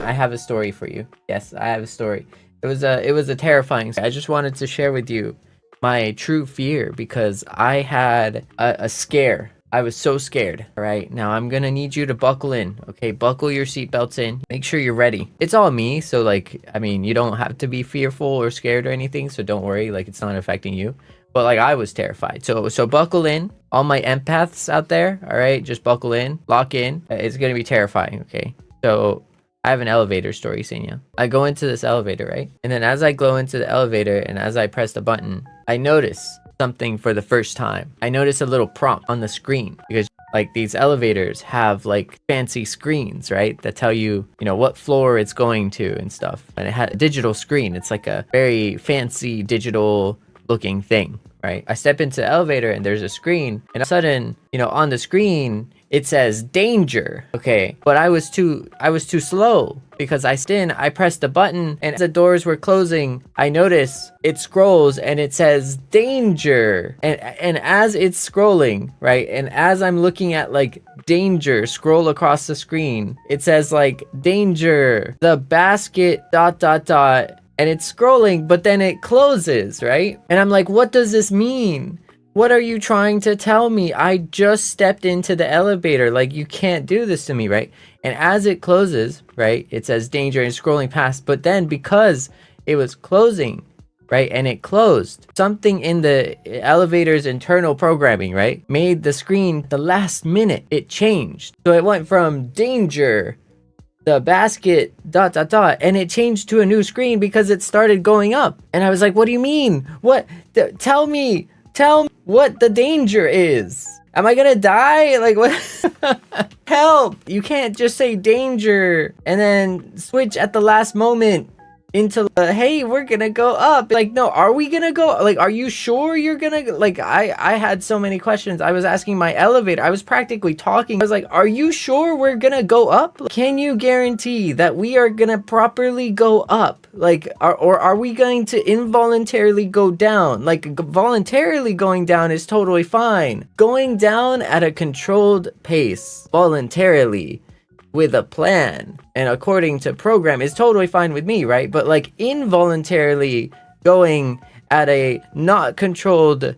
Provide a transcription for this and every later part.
I have a story for you. Yes, I have a story. It was a terrifying. I just wanted to share with you my true fear because I had a scare. I was so scared. All right, now I'm gonna need you to buckle in. Okay, buckle your seatbelts in. Make sure you're ready. It's all me, so like, I mean, you don't have to be fearful or scared or anything. So don't worry, like it's not affecting you. But like I was terrified. So buckle in. All my empaths out there. All right, just buckle in, lock in. It's gonna be terrifying. Okay, so. I have an elevator story, Senya. I go into this elevator, right? And then as I go into the elevator and as I press the button, I notice something for the first time. I notice a little prompt on the screen because like these elevators have like fancy screens, right? That tell you, you know, what floor it's going to and stuff. And it had a digital screen. It's like a very fancy digital looking thing, right? I step into the elevator and there's a screen and all of a sudden, you know, on the screen, it says danger. Okay, but I was too slow because I pressed the button and as the doors were closing, I notice it scrolls and it says danger. And as it's scrolling, right? And as I'm looking at like danger scroll across the screen, it says like danger, the basket ... and it's scrolling, but then it closes, right? And I'm like, what does this mean? What are you trying to tell me? I just stepped into the elevator. Like, you can't do this to me, right? And as it closes, right, it says danger and scrolling past. But then because it was closing, right, and it closed, something in the elevator's internal programming, right, made the screen the last minute. It changed. So it went from danger, the basket ... and it changed to a new screen because it started going up. And I was like, what do you mean? What? Tell me what the danger is. Am I gonna die? Like, what? Help! You can't just say danger and then switch at the last moment into hey, we're gonna go up. Like, no, are we gonna go? Like, are you sure you're gonna go? Like, I had so many questions. I was asking my elevator. I was practically talking. I was like, are you sure we're gonna go up? Can you guarantee that we are gonna properly go up? Like, or are we going to involuntarily go down? Like, voluntarily going down is totally fine. Going down at a controlled pace voluntarily with a plan and according to program is totally fine with me, right? But like involuntarily going at a not controlled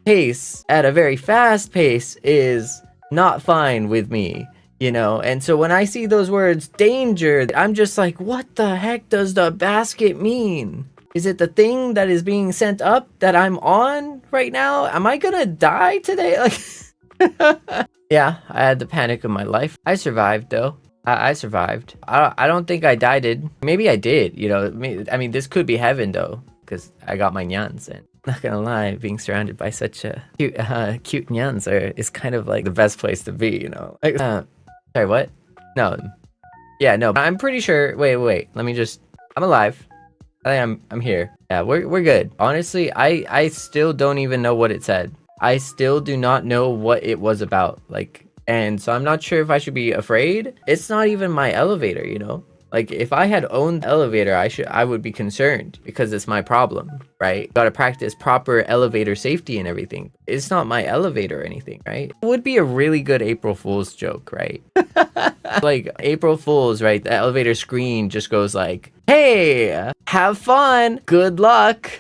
pace, at a very fast pace, is not fine with me, you know? And so when I see those words danger, I'm just like, what the heck does the basket mean? Is it the thing that is being sent up that I'm on right now? Am I gonna die today? Like yeah, I had the panic of my life. I survived though. I survived. I don't think I died. Maybe I did, you know. I mean, this could be heaven though, because I got my nyans. And not gonna lie, being surrounded by such a cute nyans is kind of like the best place to be, you know. Like, sorry, what? No. Yeah, no. I'm pretty sure. Wait. Let me just. I'm alive. I think I'm here. Yeah, we're good. Honestly, I still don't even know what it said. I still do not know what it was about, like, and so I'm not sure if I should be afraid. It's not even my elevator, you know? Like, if I had owned the elevator, I would be concerned because it's my problem, right? Gotta practice proper elevator safety and everything. It's not my elevator or anything, right? It would be a really good April Fool's joke, right? Like, April Fool's, right? The elevator screen just goes like, hey, have fun, good luck.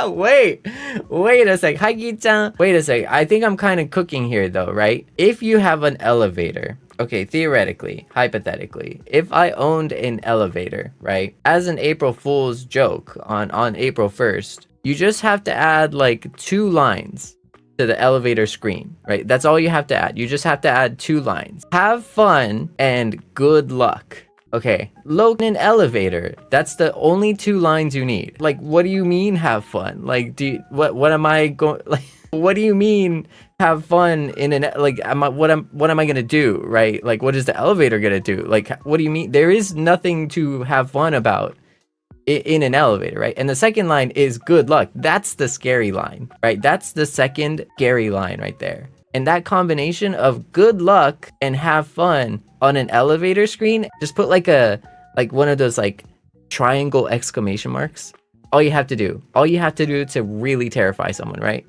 Wait a sec. Hagi-chan. Wait a sec. I think I'm kind of cooking here though, right? If you have an elevator, okay, theoretically, hypothetically, if I owned an elevator, right, as an April Fool's joke on April 1st, you just have to add like 2 lines to the elevator screen, right? That's all you have to add. You just have to add 2 lines. Have fun and good luck. Okay, load an elevator. That's the only 2 lines you need. Like, what do you mean have fun? Like, what am I going, like, what do you mean have fun in an, like, what am I gonna do, right? Like, what is the elevator gonna do? Like, what do you mean? There is nothing to have fun about in an elevator, right? And the second line is good luck. That's the scary line, right? That's the second scary line right there. And that combination of good luck and have fun on an elevator screen, just put like one of those like triangle exclamation marks. All you have to do to really terrify someone, right?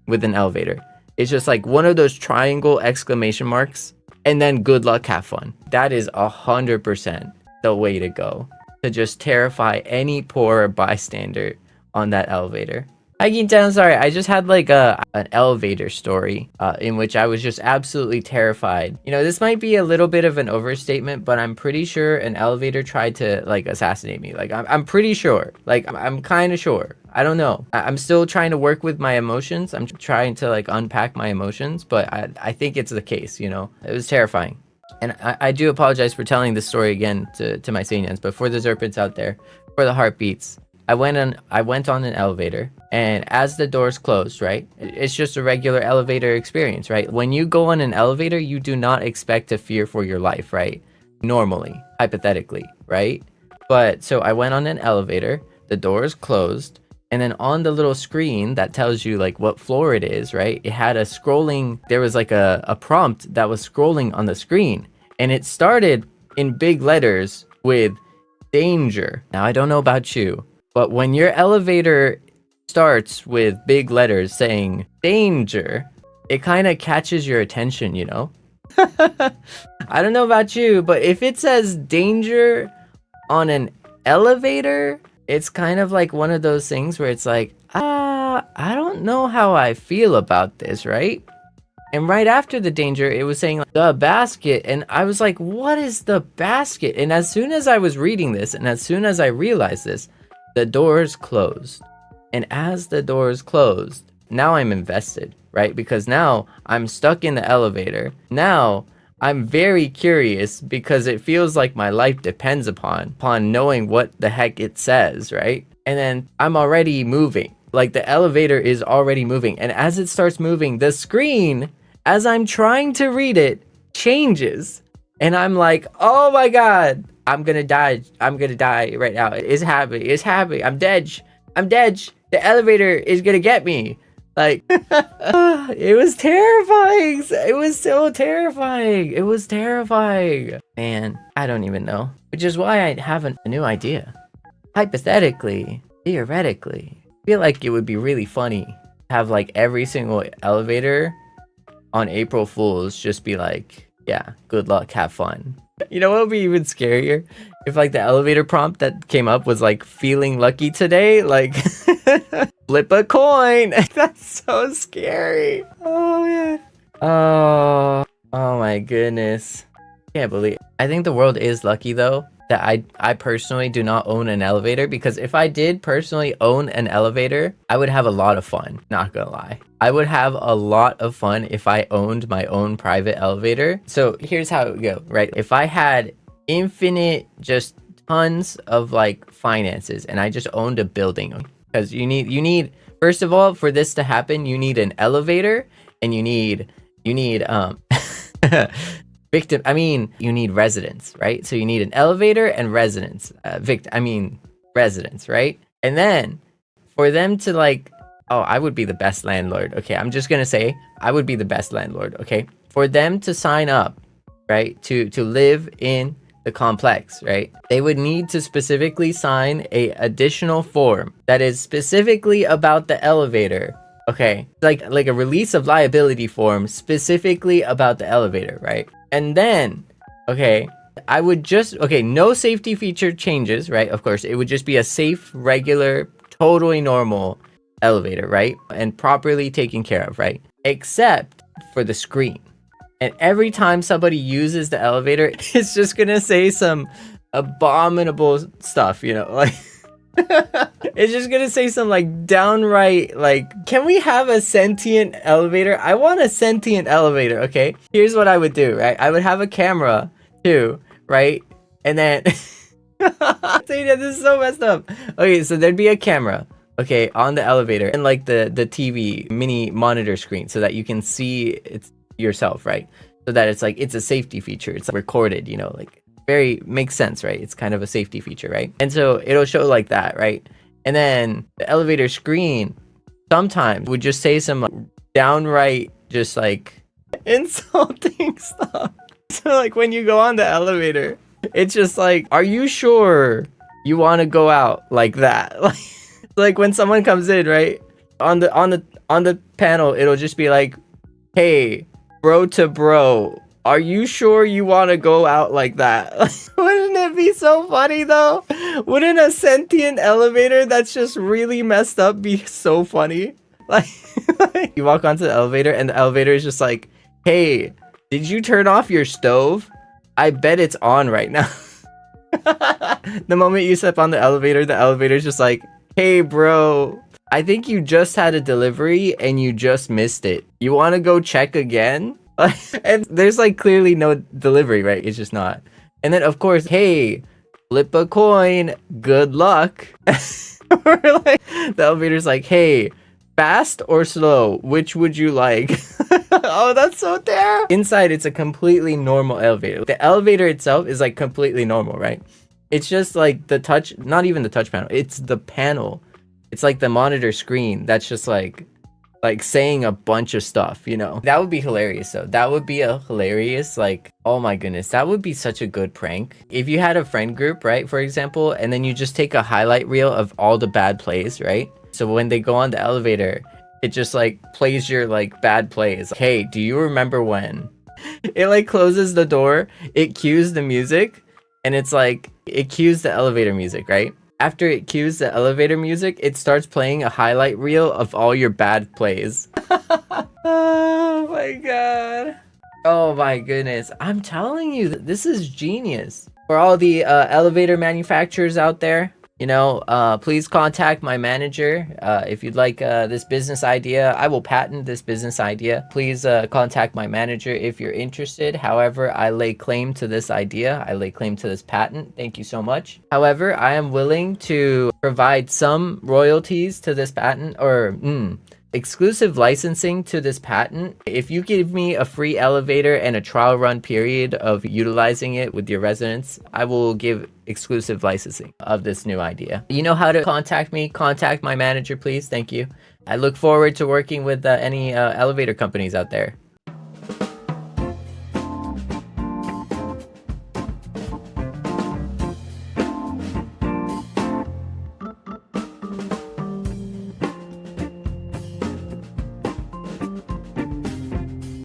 With an elevator, it's just like one of those triangle exclamation marks and then good luck, have fun. That is 100% the way to go, to just terrify any poor bystander on that elevator. Hi Gintan, sorry, I just had like an elevator story in which I was just absolutely terrified. You know, this might be a little bit of an overstatement, but I'm pretty sure an elevator tried to like assassinate me. Like I'm pretty sure. Like I'm kind of sure. I don't know. I'm still trying to work with my emotions. I'm trying to like unpack my emotions, but I think it's the case, you know. It was terrifying. And I do apologize for telling this story again to my Senians, but for the Zerpents out there, for the heartbeats, I went on an elevator, and as the doors closed, right? It's just a regular elevator experience, right? When you go on an elevator, you do not expect to fear for your life, right? Normally, hypothetically, right? But so I went on an elevator, the doors closed, and then on the little screen that tells you like what floor it is, right? It had a scrolling, there was like a prompt that was scrolling on the screen, and it started in big letters with danger. Now, I don't know about you, but when your elevator starts with big letters saying danger, it kind of catches your attention, you know? I don't know about you, but if it says danger on an elevator, it's kind of like one of those things where it's like, I don't know how I feel about this, right? And right after the danger, it was saying like, the basket, and I was like, what is the basket? And as soon as I was reading this, and as soon as I realized this, the doors closed. And as the doors closed, now I'm invested, right? Because now I'm stuck in the elevator. Now I'm very curious because it feels like my life depends upon knowing what the heck it says, right? And then I'm already moving. Like the elevator is already moving. And as it starts moving, the screen, as I'm trying to read it, changes. And I'm like, oh my God, I'm gonna die. I'm gonna die right now. It's happening. It's happening. I'm dead. I'm dead. The elevator is gonna get me. Like, it was terrifying. It was so terrifying. It was terrifying. Man, I don't even know. Which is why I have a new idea. Hypothetically, theoretically, I feel like it would be really funny to have like every single elevator on April Fools just be like, yeah, good luck, have fun. You know what would be even scarier? If like the elevator prompt that came up was like, feeling lucky today, like flip a coin. That's so scary. Oh man. Oh my goodness. Can't believe it. I think the world is lucky though that I personally do not own an elevator, because if I did personally own an elevator, I would have a lot of fun, not gonna lie. I would have a lot of fun if I owned my own private elevator. So here's how it would go, right? If I had infinite, just tons of like finances, and I just owned a building, because you need first of all, for this to happen, you need an elevator, and you need you need residents, right? So you need an elevator and residents, residents, right? And then for them to like, oh, I would be the best landlord. Okay, I'm just gonna say I would be the best landlord. Okay, for them to sign up, right, to live in the complex, right, they would need to specifically sign a additional form that is specifically about the elevator. Okay, like a release of liability form specifically about the elevator, right? And then, okay, I would just, okay, no safety feature changes, right? Of course, it would just be a safe, regular, totally normal elevator, right? And properly taken care of, right? Except for the screen. And every time somebody uses the elevator, it's just gonna say some abominable stuff, you know, like it's just gonna say some like downright like, can we have a sentient elevator? I want a sentient elevator. Okay, here's what I would do, right? I would have a camera too, right? And then this is so messed up. Okay, so there'd be a camera, okay, on the elevator, and like the TV mini monitor screen, so that you can see it's yourself, right? So that it's like, it's a safety feature, it's like recorded, you know, like very makes sense, right? It's kind of a safety feature, right? And so it'll show like that, right? And then the elevator screen sometimes would just say some downright just like insulting stuff. So like when you go on the elevator, it's just like, are you sure you want to go out like that? Like when someone comes in, right, on the panel, it'll just be like, hey, bro to bro, Are you sure you want to go out like that? Wouldn't it be so funny though? Wouldn't a sentient elevator that's just really messed up be so funny? Like, you walk onto the elevator and the elevator is just like, hey, did you turn off your stove? I bet it's on right now. The moment you step on the elevator is just like, hey bro, I think you just had a delivery and you just missed it. You want to go check again? And there's like clearly no delivery, right? It's just not. And then of course, hey, flip a coin, good luck. Or like the elevator's like, hey, fast or slow, which would you like? Oh, that's so terrible. Inside, it's a completely normal elevator. The elevator itself is like completely normal, right? It's just like the touch, not even the touch panel. It's the panel. It's like the monitor screen that's just like saying a bunch of stuff, you know? That would be hilarious though. That would be a hilarious, like, oh my goodness, that would be such a good prank. If you had a friend group, right, for example, and then you just take a highlight reel of all the bad plays, right? So when they go on the elevator, it just like plays your like bad plays. Hey, do you remember when? It like closes the door, it cues the music, and it's like, it cues the elevator music, right? After it cues the elevator music, it starts playing a highlight reel of all your bad plays. Oh my god. Oh my goodness. I'm telling you, this is genius. For all the elevator manufacturers out there, you know, please contact my manager if you'd like this business idea. I will patent this business idea. Please contact my manager if you're interested. However, I lay claim to this idea. I lay claim to this patent. Thank you so much. However, I am willing to provide some royalties to this patent, or exclusive licensing to this patent. If you give me a free elevator and a trial run period of utilizing it with your residents, I will give exclusive licensing of this new idea. You know how to contact me. Contact my manager, please. Thank you. I look forward to working with any elevator companies out there.